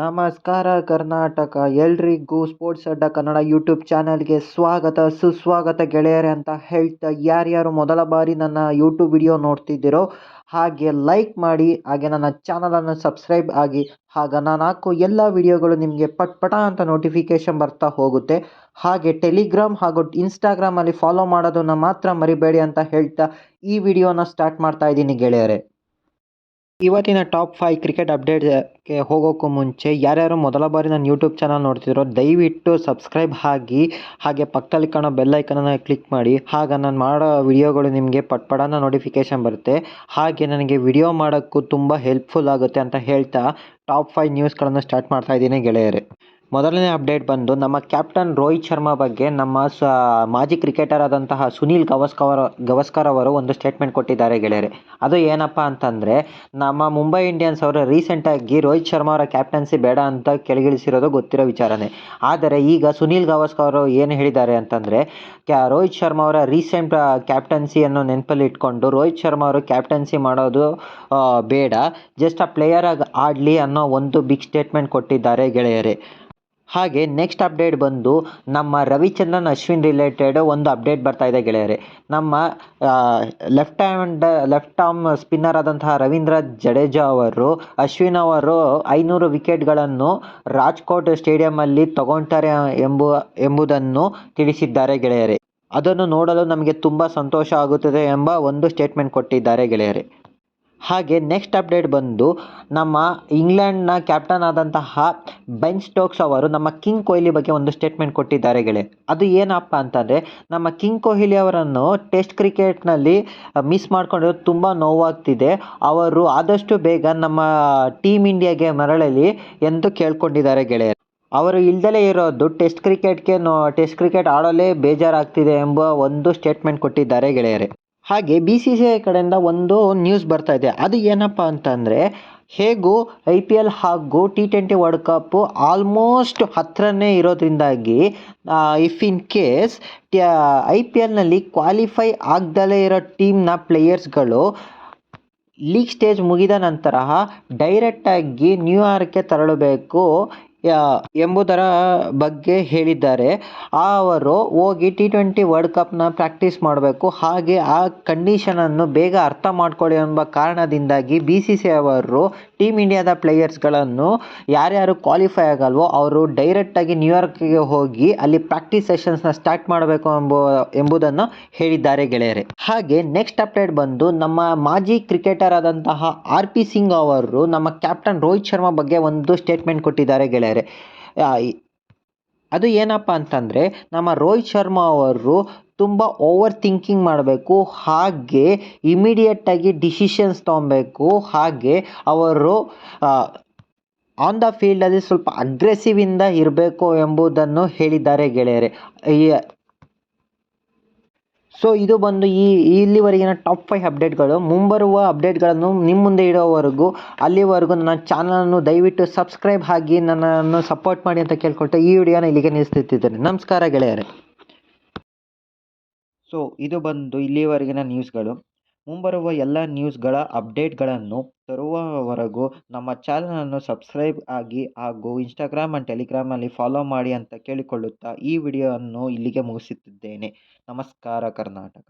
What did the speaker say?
ನಮಸ್ಕಾರ ಕರ್ನಾಟಕ, ಎಲ್ರಿಗೂ ಸ್ಪೋರ್ಟ್ಸ್ ಅಡ್ಡ ಕನ್ನಡ ಯೂಟ್ಯೂಬ್ ಚಾನಲ್ಗೆ ಸ್ವಾಗತ ಸುಸ್ವಾಗತ ಗೆಳೆಯರೆ ಅಂತ ಹೇಳ್ತಾ, ಯಾರ್ಯಾರು ಮೊದಲ ಬಾರಿ ನನ್ನ ಯೂಟ್ಯೂಬ್ ವಿಡಿಯೋ ನೋಡ್ತಿದ್ದೀರೋ ಹಾಗೆ ಲೈಕ್ ಮಾಡಿ, ಹಾಗೆ ನನ್ನ ಚಾನಲನ್ನು ಸಬ್ಸ್ಕ್ರೈಬ್ ಆಗಿ. ಆಗ ನಾನು ಹಾಕೋ ಎಲ್ಲ ವಿಡಿಯೋಗಳು ನಿಮಗೆ ಪಟ್ ಅಂತ ನೋಟಿಫಿಕೇಶನ್ ಬರ್ತಾ ಹೋಗುತ್ತೆ. ಹಾಗೆ ಟೆಲಿಗ್ರಾಮ್ ಹಾಗೂ ಇನ್ಸ್ಟಾಗ್ರಾಮಲ್ಲಿ ಫಾಲೋ ಮಾಡೋದನ್ನು ಮಾತ್ರ ಮರಿಬೇಡಿ ಅಂತ ಹೇಳ್ತಾ ಈ ವಿಡಿಯೋನ ಸ್ಟಾರ್ಟ್ ಮಾಡ್ತಾ ಇದ್ದೀನಿ ಗೆಳೆಯರೆ. ಇವತ್ತಿನ ಟಾಪ್ 5 ಕ್ರಿಕೆಟ್ ಅಪ್ಡೇಟ್ಗೆ ಹೋಗೋಕ್ಕೂ ಮುಂಚೆ ಯಾರ್ಯಾರು ಮೊದಲ ಬಾರಿ ನನ್ನ ಯೂಟ್ಯೂಬ್ ಚಾನಲ್ ನೋಡ್ತಿರೋ ದಯವಿಟ್ಟು ಸಬ್ಸ್ಕ್ರೈಬ್ ಆಗಿ, ಹಾಗೆ ಪಕ್ಕದಲ್ಲಿ ಕಾಣೋ ಬೆಲ್ ಐಕನನ್ನು ಕ್ಲಿಕ್ ಮಾಡಿ. ಆಗ ನಾನು ಮಾಡೋ ವಿಡಿಯೋಗಳು ನಿಮಗೆ ಪಟ್ಪಡನ ನೋಟಿಫಿಕೇಶನ್ ಬರುತ್ತೆ. ಹಾಗೆ ನನಗೆ ವಿಡಿಯೋ ಮಾಡೋಕ್ಕೂ ತುಂಬ ಹೆಲ್ಪ್ಫುಲ್ ಆಗುತ್ತೆ ಅಂತ ಹೇಳ್ತಾ ಟಾಪ್ 5 ನ್ಯೂಸ್ಗಳನ್ನು ಸ್ಟಾರ್ಟ್ ಮಾಡ್ತಾ ಇದ್ದೀನಿ ಗೆಳೆಯರೆ. ಮೊದಲನೇ ಅಪ್ಡೇಟ್ ಬಂದು ನಮ್ಮ ಕ್ಯಾಪ್ಟನ್ ರೋಹಿತ್ ಶರ್ಮಾ ಬಗ್ಗೆ ನಮ್ಮ ಮಾಜಿ ಕ್ರಿಕೆಟರ್ ಆದಂತಹ ಸುನೀಲ್ ಗವಾಸ್ಕರ್ ಅವರು ಒಂದು ಸ್ಟೇಟ್ಮೆಂಟ್ ಕೊಟ್ಟಿದ್ದಾರೆ ಗೆಳೆಯರೆ. ಅದು ಏನಪ್ಪ ಅಂತಂದರೆ, ನಮ್ಮ ಮುಂಬೈ ಇಂಡಿಯನ್ಸ್ ಅವರು ರೀಸೆಂಟಾಗಿ ರೋಹಿತ್ ಶರ್ಮಾ ಅವರ ಕ್ಯಾಪ್ಟನ್ಸಿ ಬೇಡ ಅಂತ ಕೆಳಗಿಳಿಸಿರೋದು ಗೊತ್ತಿರೋ ವಿಚಾರನೇ. ಆದರೆ ಈಗ ಸುನೀಲ್ ಗವಾಸ್ಕರ್ ಅವರು ಏನು ಹೇಳಿದ್ದಾರೆ ಅಂತಂದರೆ, ರೋಹಿತ್ ಶರ್ಮಾ ಅವರ ರೀಸೆಂಟ್ ಕ್ಯಾಪ್ಟನ್ಸಿಯನ್ನು ನೆನಪಲ್ಲಿ ಇಟ್ಕೊಂಡು ರೋಹಿತ್ ಶರ್ಮಾ ಅವರು ಕ್ಯಾಪ್ಟನ್ಸಿ ಮಾಡೋದು ಬೇಡ, ಜಸ್ಟ್ ಆ ಪ್ಲೇಯರ್ ಆಗಿ ಆಡಲಿ ಅನ್ನೋ ಒಂದು ಬಿಗ್ ಸ್ಟೇಟ್ಮೆಂಟ್ ಕೊಟ್ಟಿದ್ದಾರೆ ಗೆಳೆಯರೆ. ಹಾಗೆ ನೆಕ್ಸ್ಟ್ ಅಪ್ಡೇಟ್ ಬಂದು ನಮ್ಮ ರವಿಚಂದ್ರನ್ ಅಶ್ವಿನ್ ರಿಲೇಟೆಡ್ ಒಂದು ಅಪ್ಡೇಟ್ ಬರ್ತಾ ಇದೆ ಗೆಳೆಯರೆ. ನಮ್ಮ ಲೆಫ್ಟ್ ಆರ್ಮ್ ಸ್ಪಿನ್ನರ್ ಆದಂತಹ ರವೀಂದ್ರ ಜಡೇಜಾ ಅವರು ಅಶ್ವಿನ್ ಅವರು 500 ವಿಕೆಟ್ಗಳನ್ನು ರಾಜ್ಕೋಟ್ ಸ್ಟೇಡಿಯಂಲ್ಲಿ ತಗೊಳ್ತಾರೆ ಎಂಬುದನ್ನು ತಿಳಿಸಿದ್ದಾರೆ ಗೆಳೆಯರೆ. ಅದನ್ನು ನೋಡಲು ನಮಗೆ ತುಂಬ ಸಂತೋಷ ಆಗುತ್ತದೆ ಎಂಬ ಒಂದು ಸ್ಟೇಟ್ಮೆಂಟ್ ಕೊಟ್ಟಿದ್ದಾರೆ ಗೆಳೆಯರೆ. ಹಾಗೆ ನೆಕ್ಸ್ಟ್ ಅಪ್ಡೇಟ್ ಬಂದು ನಮ್ಮ ಇಂಗ್ಲೆಂಡ್ನ ಕ್ಯಾಪ್ಟನ್ ಆದಂತಹ ಬೆನ್ ಸ್ಟೋಕ್ಸ್ ಅವರು ನಮ್ಮ ಕಿಂಗ್ ಕೊಹ್ಲಿ ಬಗ್ಗೆ ಒಂದು ಸ್ಟೇಟ್ಮೆಂಟ್ ಕೊಟ್ಟಿದ್ದಾರೆ ಗೆಳೆಯರೆ. ಅದು ಏನಪ್ಪ ಅಂತಂದರೆ, ನಮ್ಮ ಕಿಂಗ್ ಕೊಹ್ಲಿ ಅವರನ್ನು ಟೆಸ್ಟ್ ಕ್ರಿಕೆಟ್ನಲ್ಲಿ ಮಿಸ್ ಮಾಡ್ಕೊಂಡಿರೋದು ತುಂಬ ನೋವಾಗ್ತಿದೆ, ಅವರು ಆದಷ್ಟು ಬೇಗ ನಮ್ಮ ಟೀಮ್ ಇಂಡಿಯಾಗೆ ಮರಳಲಿ ಎಂದು ಕೇಳ್ಕೊಂಡಿದ್ದಾರೆ ಗೆಳೆಯರೆ. ಅವರು ಇಲ್ದಲೇ ಇರೋದು ಟೆಸ್ಟ್ ಕ್ರಿಕೆಟ್ ಆಡಲೇ ಬೇಜಾರಾಗ್ತಿದೆ ಎಂಬ ಒಂದು ಸ್ಟೇಟ್ಮೆಂಟ್ ಕೊಟ್ಟಿದ್ದಾರೆ ಗೆಳೆಯರೆ. ಹಾಗೆ BCCI ಕಡೆಯಿಂದ ಒಂದು ನ್ಯೂಸ್ ಬರ್ತಾ ಇದೆ. ಅದು ಏನಪ್ಪ ಅಂತಂದರೆ, ಹೇಗೂ IPL ಹಾಗೂ T20 ವರ್ಲ್ಡ್ ಕಪ್ ಆಲ್ಮೋಸ್ಟ್ ಹತ್ರನೇ ಇರೋದ್ರಿಂದಾಗಿ ಇಫ್ ಇನ್ ಕೇಸ್ IPLನಲ್ಲಿ ಕ್ವಾಲಿಫೈ ಆಗದಲೇ ಇರೋ ಟೀಮ್ನ ಪ್ಲೇಯರ್ಸ್ಗಳು ಲೀಗ್ ಸ್ಟೇಜ್ ಮುಗಿದ ನಂತರ ಡೈರೆಕ್ಟಾಗಿ ನ್ಯೂಯಾರ್ಕ್ಗೆ ತೆರಳಬೇಕು ಎಂಬುದರ ಬಗ್ಗೆ ಹೇಳಿದ್ದಾರೆ. ಅವರು ಹೋಗಿ T20 ವರ್ಲ್ಡ್ ಕಪ್ನ ಪ್ರಾಕ್ಟೀಸ್ ಮಾಡಬೇಕು, ಹಾಗೆ ಆ ಕಂಡೀಷನನ್ನು ಬೇಗ ಅರ್ಥ ಮಾಡ್ಕೊಳ್ಳಿ ಎಂಬ ಕಾರಣದಿಂದಾಗಿ BCCI ಅವರು ಟೀಮ್ ಇಂಡಿಯಾದ ಪ್ಲೇಯರ್ಸ್ಗಳನ್ನು ಯಾರ್ಯಾರು ಕ್ವಾಲಿಫೈ ಆಗಲ್ವೋ ಅವರು ಡೈರೆಕ್ಟಾಗಿ ನ್ಯೂಯಾರ್ಕ್ಗೆ ಹೋಗಿ ಅಲ್ಲಿ ಪ್ರಾಕ್ಟೀಸ್ ಸೆಷನ್ಸ್ನ ಸ್ಟಾರ್ಟ್ ಮಾಡಬೇಕು ಎಂಬುದನ್ನು ಹೇಳಿದ್ದಾರೆ ಗೆಳೆಯರೆ. ಹಾಗೆ ನೆಕ್ಸ್ಟ್ ಅಪ್ಡೇಟ್ ಬಂದು ನಮ್ಮ ಮಾಜಿ ಕ್ರಿಕೆಟರ್ ಆದಂತಹ RP ಸಿಂಗ್ ಅವರು ನಮ್ಮ ಕ್ಯಾಪ್ಟನ್ ರೋಹಿತ್ ಶರ್ಮಾ ಬಗ್ಗೆ ಒಂದು ಸ್ಟೇಟ್ಮೆಂಟ್ ಕೊಟ್ಟಿದ್ದಾರೆ ಗೆಳೆಯರೆ. ಅದು ಏನಪ್ಪ ಅಂತಂದರೆ, ನಮ್ಮ ರೋಹಿತ್ ಶರ್ಮಾ ಅವರು ತುಂಬ ಓವರ್ ಥಿಂಕಿಂಗ್ ಮಾಡಬೇಕು, ಹಾಗೆ ಇಮಿಡಿಯೇಟಾಗಿ ಡಿಸಿಷನ್ಸ್ ತೊಗೊಬೇಕು, ಹಾಗೆ ಅವರು ಆನ್ ದ ಫೀಲ್ಡಲ್ಲಿ ಸ್ವಲ್ಪ ಅಗ್ರೆಸಿವಿಂದ ಇರಬೇಕು ಎಂಬುದನ್ನು ಹೇಳಿದ್ದಾರೆ ಗೆಳೆಯರೆ. ಸೊ ಇದು ಬಂದು ಇಲ್ಲಿವರೆಗಿನ ಟಾಪ್ 5 ಅಪ್ಡೇಟ್ಗಳು. ಮುಂಬರುವ ಅಪ್ಡೇಟ್ಗಳನ್ನು ನಿಮ್ಮ ಮುಂದೆ ಇಡೋವರೆಗೂ ಅಲ್ಲಿವರೆಗೂ ನನ್ನ ಚಾನಲನ್ನು ದಯವಿಟ್ಟು ಸಬ್ಸ್ಕ್ರೈಬ್ ಆಗಿ ನನ್ನನ್ನು ಸಪೋರ್ಟ್ ಮಾಡಿ ಅಂತ ಕೇಳ್ಕೊಳ್ತಾ ಈ ವಿಡಿಯೋನ ಇಲ್ಲಿಗೆ ನಿಲ್ಲಿಸ್ತಿದ್ದೇನೆ. ನಮಸ್ಕಾರ ಗೆಳೆಯರೆ. ಸೊ ಇದು ಬಂದು ಇಲ್ಲಿವರೆಗಿನ ನ್ಯೂಸ್ಗಳು. ಮುಂಬರುವ ಎಲ್ಲ ನ್ಯೂಸ್ಗಳ ಅಪ್ಡೇಟ್ಗಳನ್ನು ತರುವವರೆಗೂ ನಮ್ಮ ಚಾನಲನ್ನು ಸಬ್ಸ್ಕ್ರೈಬ್ ಆಗಿ ಹಾಗೂ ಇನ್ಸ್ಟಾಗ್ರಾಮ್ ಆ್ಯಂಡ್ ಟೆಲಿಗ್ರಾಮಲ್ಲಿ ಫಾಲೋ ಮಾಡಿ ಅಂತ ಕೇಳಿಕೊಳ್ಳುತ್ತಾ ಈ ವಿಡಿಯೋವನ್ನು ಇಲ್ಲಿಗೆ ಮುಗಿಸುತ್ತಿದ್ದೇನೆ. ನಮಸ್ಕಾರ ಕರ್ನಾಟಕ.